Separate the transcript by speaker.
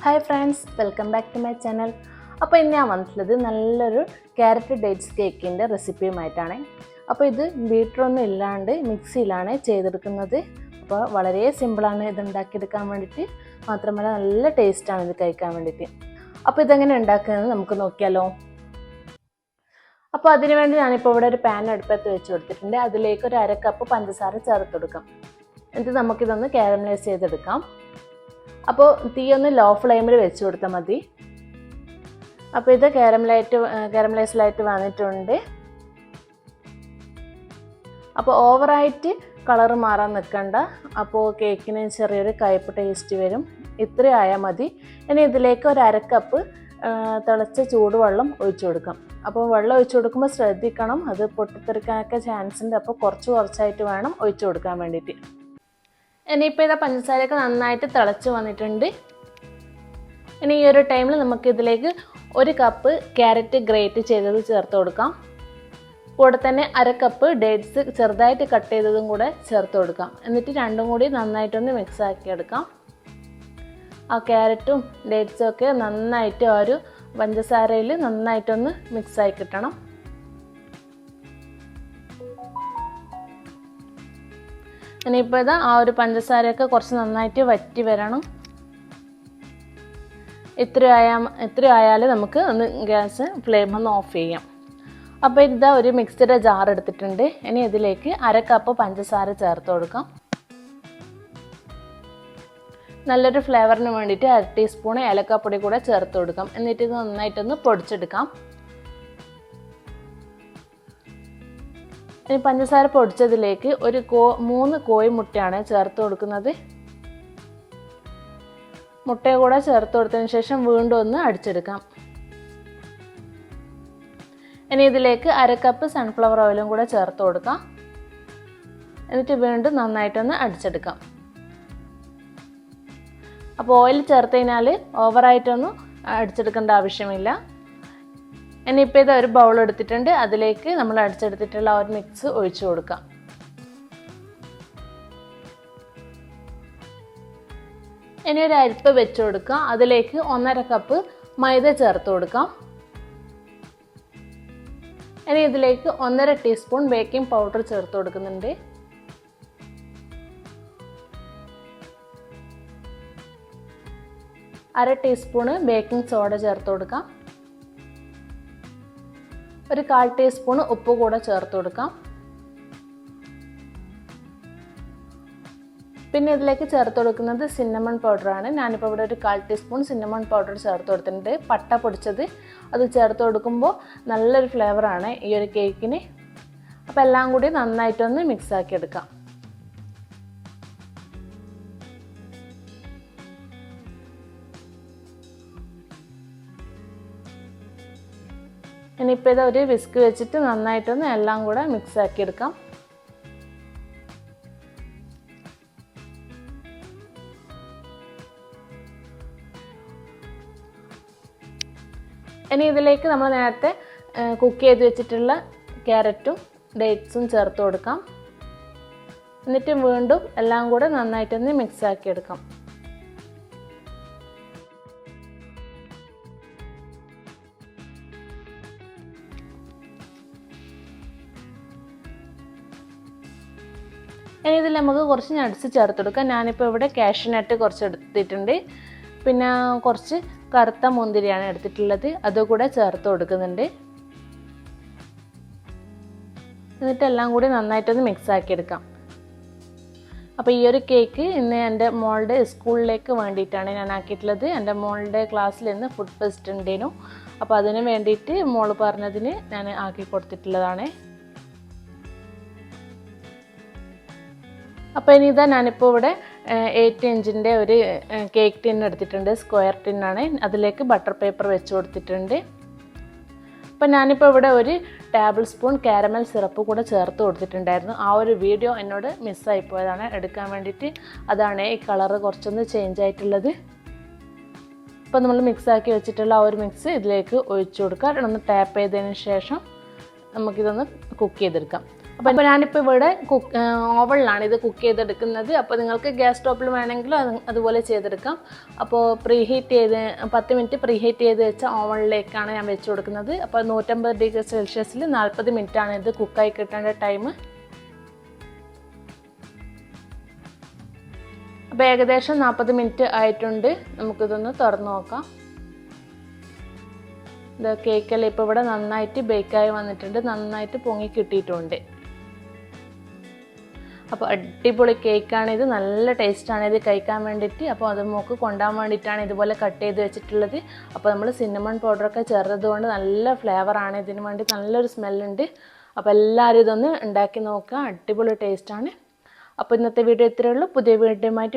Speaker 1: Hi friends, welcome back to my channel. അപ്പോൾ ഇന്ന് ഞാൻ വന്നിട്ടുള്ളത് നല്ലൊരു ക്യാരറ്റ് ഡേറ്റ്സ് കേക്കിൻ്റെ റെസിപ്പിയുമായിട്ടാണ്. അപ്പോൾ ഇത് ബീറ്ററൊന്നും ഇല്ലാണ്ട് മിക്സിയിലാണ് ചെയ്തെടുക്കുന്നത്. അപ്പോൾ വളരെ സിമ്പിളാണ് ഇത് ഉണ്ടാക്കിയെടുക്കാൻ വേണ്ടിയിട്ട്. മാത്രമല്ല നല്ല ടേസ്റ്റാണ് ഇത് കഴിക്കാൻ വേണ്ടിയിട്ട്. അപ്പോൾ ഇതെങ്ങനെ ഉണ്ടാക്കുന്നത് നമുക്ക് നോക്കിയാലോ. അപ്പോൾ അതിനുവേണ്ടി ഞാനിപ്പോൾ ഇവിടെ ഒരു പാൻ അടുപ്പത്ത് വെച്ച് കൊടുത്തിട്ടുണ്ട്. അതിലേക്ക് ഒരു 1/2 കപ്പ് പഞ്ചസാര ചേർത്ത് കൊടുക്കാം. എന്നിട്ട് നമുക്കിതൊന്ന് കാരമലൈസ് ചെയ്തെടുക്കാം. അപ്പോൾ തീ ഒന്ന് ലോ ഫ്ലെയിമിൽ വെച്ച് കൊടുത്താൽ മതി. അപ്പോൾ ഇത് കാരമലൈസ്ഡായിട്ട് വന്നിട്ടുണ്ട്. അപ്പോൾ ഓവറായിട്ട് കളർ മാറാൻ നിൽക്കണ്ട. അപ്പോൾ കേക്കിന് ചെറിയൊരു കയ്പ്പ് ടേസ്റ്റ് വരും. ഇത്രയും ആയാൽ മതി. ഇനി ഇതിലേക്ക് ഒരു 1/2 കപ്പ് തിളച്ച ചൂടുവെള്ളം ഒഴിച്ചു കൊടുക്കാം. അപ്പോൾ വെള്ളം ഒഴിച്ചു കൊടുക്കുമ്പോൾ ശ്രദ്ധിക്കണം, അത് പൊട്ടിത്തെറിക്കാനൊക്കെ ചാൻസ് ഉണ്ട്. അപ്പോൾ കുറച്ചായിട്ട് വേണം ഒഴിച്ചു കൊടുക്കാൻ വേണ്ടിയിട്ട്. ഇനിയിപ്പോൾ ഇതാ പഞ്ചസാരയൊക്കെ നന്നായിട്ട് തിളച്ച് വന്നിട്ടുണ്ട്. ഇനി ഈ ഒരു ടൈമിൽ നമുക്കിതിലേക്ക് 1 കപ്പ് ക്യാരറ്റ് ഗ്രേറ്റ് ചെയ്തത് ചേർത്ത് കൊടുക്കാം. കൂടെ തന്നെ 1/2 കപ്പ് ഡേറ്റ്സ് ചെറുതായിട്ട് കട്ട് ചെയ്തതും കൂടെ ചേർത്ത് കൊടുക്കാം. എന്നിട്ട് രണ്ടും കൂടി നന്നായിട്ടൊന്ന് മിക്സ് ആക്കി എടുക്കാം. ആ ക്യാരറ്റും ഡേറ്റ്സും ഒക്കെ നന്നായിട്ട് ആ ഒരു പഞ്ചസാരയിൽ നന്നായിട്ടൊന്ന് മിക്സായി കിട്ടണം. ഇനിയിപ്പോൾ ഇതാ ആ ഒരു പഞ്ചസാരയൊക്കെ കുറച്ച് നന്നായിട്ട് വറ്റി വരണം. ഇത്ര ആയാൽ നമുക്ക് ഒന്ന് ഗ്യാസ് ഫ്ലെയിം ഒന്ന് ഓഫ് ചെയ്യാം. അപ്പോൾ ഇതാ ഒരു മിക്സിയുടെ ജാർ എടുത്തിട്ടുണ്ട്. ഇനി ഇതിലേക്ക് 1/2 കപ്പ് പഞ്ചസാര ചേർത്ത് കൊടുക്കാം. നല്ലൊരു ഫ്ലേവറിന് വേണ്ടിയിട്ട് 1/2 ടീസ്പൂൺ ഏലക്കാപ്പൊടി കൂടെ ചേർത്ത് കൊടുക്കാം. എന്നിട്ട് ഇത് നന്നായിട്ടൊന്ന് പൊടിച്ചെടുക്കാം. ഇനി പഞ്ചസാര പൊടിച്ചതിലേക്ക് 3 കോഴിമുട്ടയാണ് ചേർത്ത് കൊടുക്കുന്നത്. മുട്ടയെ കൂടെ ചേർത്ത് കൊടുത്തതിന് ശേഷം വീണ്ടും ഒന്ന് അടിച്ചെടുക്കാം. ഇനി ഇതിലേക്ക് 1/2 കപ്പ് സൺഫ്ലവർ ഓയിലും കൂടെ ചേർത്ത് കൊടുക്കാം. എന്നിട്ട് വീണ്ടും നന്നായിട്ടൊന്ന് അടിച്ചെടുക്കാം. അപ്പോൾ ഓയിൽ ചേർത്ത് കഴിഞ്ഞാൽ ഓവറായിട്ടൊന്നും അടിച്ചെടുക്കേണ്ട ആവശ്യമില്ല. ഇനിയിപ്പോൾ ഇത് ഒരു ബൗൾ എടുത്തിട്ടുണ്ട്. അതിലേക്ക് നമ്മൾ അടിച്ചെടുത്തിട്ടുള്ള ആ ഒരു മിക്സ് ഒഴിച്ചു കൊടുക്കാം. ഇനി ഒരു അരിപ്പ വെച്ച് കൊടുക്കാം. അതിലേക്ക് 1/2 കപ്പ് മൈദ ചേർത്ത് കൊടുക്കാം. ഇനി ഇതിലേക്ക് 1/2 ടീസ്പൂൺ ബേക്കിംഗ് പൗഡർ ചേർത്ത് കൊടുക്കുന്നുണ്ട്. അര ടീസ്പൂണ് ബേക്കിംഗ് സോഡ ചേർത്ത് കൊടുക്കാം. ഒരു 1/4 ടീസ്പൂൺ ഉപ്പ് കൂടെ ചേർത്ത് കൊടുക്കാം. പിന്നെ ഇതിലേക്ക് ചേർത്ത് കൊടുക്കുന്നത് സിന്നമൺ പൗഡറാണ്. ഞാനിപ്പോൾ ഇവിടെ ഒരു 1/4 ടീസ്പൂൺ സിന്നമൺ പൗഡർ ചേർത്ത് കൊടുത്തിട്ടുണ്ട്. പട്ട പൊടിച്ചത് അത് ചേർത്ത് കൊടുക്കുമ്പോൾ നല്ലൊരു ഫ്ലേവറാണ് ഈ ഒരു കേക്കിന്. അപ്പോൾ എല്ലാം കൂടി നന്നായിട്ടൊന്ന് മിക്സ് ആക്കി എടുക്കാം. ഇനിയിപ്പോൾ ഇത് ഒരു വിസ്ക് വെച്ചിട്ട് നന്നായിട്ടൊന്ന് എല്ലാം കൂടെ മിക്സ് ആക്കി എടുക്കാം. ഇനി ഇതിലേക്ക് നമ്മൾ നേരത്തെ കുക്ക് ചെയ്ത് വെച്ചിട്ടുള്ള ക്യാരറ്റും ഡേറ്റ്സും ചേർത്ത് കൊടുക്കാം. എന്നിട്ട് വീണ്ടും എല്ലാം കൂടെ നന്നായിട്ടൊന്ന് മിക്സ് ആക്കി എടുക്കാം. ഇനി ഇതിൽ നമുക്ക് കുറച്ച് നട്ട്സ് ചേർത്ത് കൊടുക്കാം. ഞാനിപ്പോൾ ഇവിടെ കാഷ്യൂ നട്ട് കുറച്ച് എടുത്തിട്ടുണ്ട്. പിന്നെ കുറച്ച് കറുത്ത മുന്തിരിയാണ് എടുത്തിട്ടുള്ളത്. അതുകൂടെ ചേർത്ത് കൊടുക്കുന്നുണ്ട്. എന്നിട്ട് എല്ലാം കൂടി നന്നായിട്ടൊന്ന് മിക്സ് ആക്കി എടുക്കാം. അപ്പോൾ ഈ ഒരു കേക്ക് ഇന്ന് എൻ്റെ മോളുടെ സ്കൂളിലേക്ക് വേണ്ടിയിട്ടാണ് ഞാൻ ആക്കിയിട്ടുള്ളത്. എൻ്റെ മോളുടെ ക്ലാസ്സിൽ ഇന്ന് ഫുഡ് ഫെസ്റ്റ് ഉണ്ടേനു. അപ്പോൾ അതിന് വേണ്ടിയിട്ട് മോള് പറഞ്ഞതിന് ഞാൻ ആക്കി കൊടുത്തിട്ടുള്ളതാണ്. അപ്പോൾ ഇനി ഇതാ ഞാനിപ്പോൾ ഇവിടെ 8 ഇഞ്ചിൻ്റെ ഒരു കേക്ക് ടിൻ എടുത്തിട്ടുണ്ട്. സ്ക്വയർ ടിന്നാണ്. അതിലേക്ക് ബട്ടർ പേപ്പർ വെച്ച് കൊടുത്തിട്ടുണ്ട്. അപ്പോൾ ഞാനിപ്പോൾ ഇവിടെ ഒരു ടേബിൾ സ്പൂൺ കാരമൽ സിറപ്പ് കൂടെ ചേർത്ത് കൊടുത്തിട്ടുണ്ടായിരുന്നു. ആ ഒരു വീഡിയോ എന്നോട് മിസ്സായിപ്പോയതാണ് എടുക്കാൻ വേണ്ടിയിട്ട്. അതാണ് ഈ കളറ് കുറച്ചൊന്ന് ചേഞ്ച് ആയിട്ടുള്ളത്. അപ്പോൾ നമ്മൾ മിക്സാക്കി വെച്ചിട്ടുള്ള ആ ഒരു മിക്സ് ഇതിലേക്ക് ഒഴിച്ചു കൊടുക്കുക. ഒന്ന് ടാപ്പ് ചെയ്തതിന് ശേഷം നമുക്കിതൊന്ന് കുക്ക് ചെയ്തെടുക്കാം. അപ്പോൾ ഞാനിപ്പോൾ ഇവിടെ ഓവനിലാണ് ഇത് കുക്ക് ചെയ്തെടുക്കുന്നത്. അപ്പോൾ നിങ്ങൾക്ക് ഗ്യാസ് സ്റ്റോപ്പിൽ വേണമെങ്കിലും അതുപോലെ ചെയ്തെടുക്കാം. അപ്പോൾ പ്രീഹീറ്റ് ചെയ്ത് 10 മിനിറ്റ് പ്രീഹീറ്റ് ചെയ്ത് വെച്ച ഓവനിലേക്കാണ് ഞാൻ വെച്ച് കൊടുക്കുന്നത്. അപ്പോൾ 150 ഡിഗ്രി സെൽഷ്യസിൽ 40 മിനിറ്റാണ് ഇത് കുക്കായി കിട്ടേണ്ട ടൈം. അപ്പോൾ ഏകദേശം 40 മിനിറ്റ് ആയിട്ടുണ്ട്. നമുക്കിതൊന്ന് തുറന്ന് നോക്കാം. ഇത് കേക്കെല്ലാം ഇപ്പോൾ ഇവിടെ നന്നായിട്ട് ബേക്കായി വന്നിട്ടുണ്ട്, നന്നായിട്ട് പൊങ്ങി കിട്ടിയിട്ടുണ്ട്. അപ്പോൾ അടിപൊളി കേക്കാണിത്, നല്ല ടേസ്റ്റാണ് ഇത് കഴിക്കാൻ വേണ്ടിയിട്ട്. അപ്പോൾ അത് മോൾക്ക് കൊണ്ടുപോകാൻ വേണ്ടിയിട്ടാണ് ഇതുപോലെ കട്ട് ചെയ്ത് വെച്ചിട്ടുള്ളത്. അപ്പോൾ നമ്മൾ സിന്നമൺ പൗഡറൊക്കെ ചേർത്തത് കൊണ്ട് നല്ല ഫ്ലേവറാണ്, ഇതിന് വേണ്ടി നല്ലൊരു സ്മെല്ലുണ്ട്. അപ്പോൾ എല്ലാവരും ഇതൊന്ന് ഉണ്ടാക്കി നോക്കുക, അടിപൊളി ടേസ്റ്റാണ്. അപ്പോൾ ഇന്നത്തെ വീഡിയോ ഇത്രയേ ഉള്ളൂ. പുതിയ വീഡിയോയുമായിട്ട്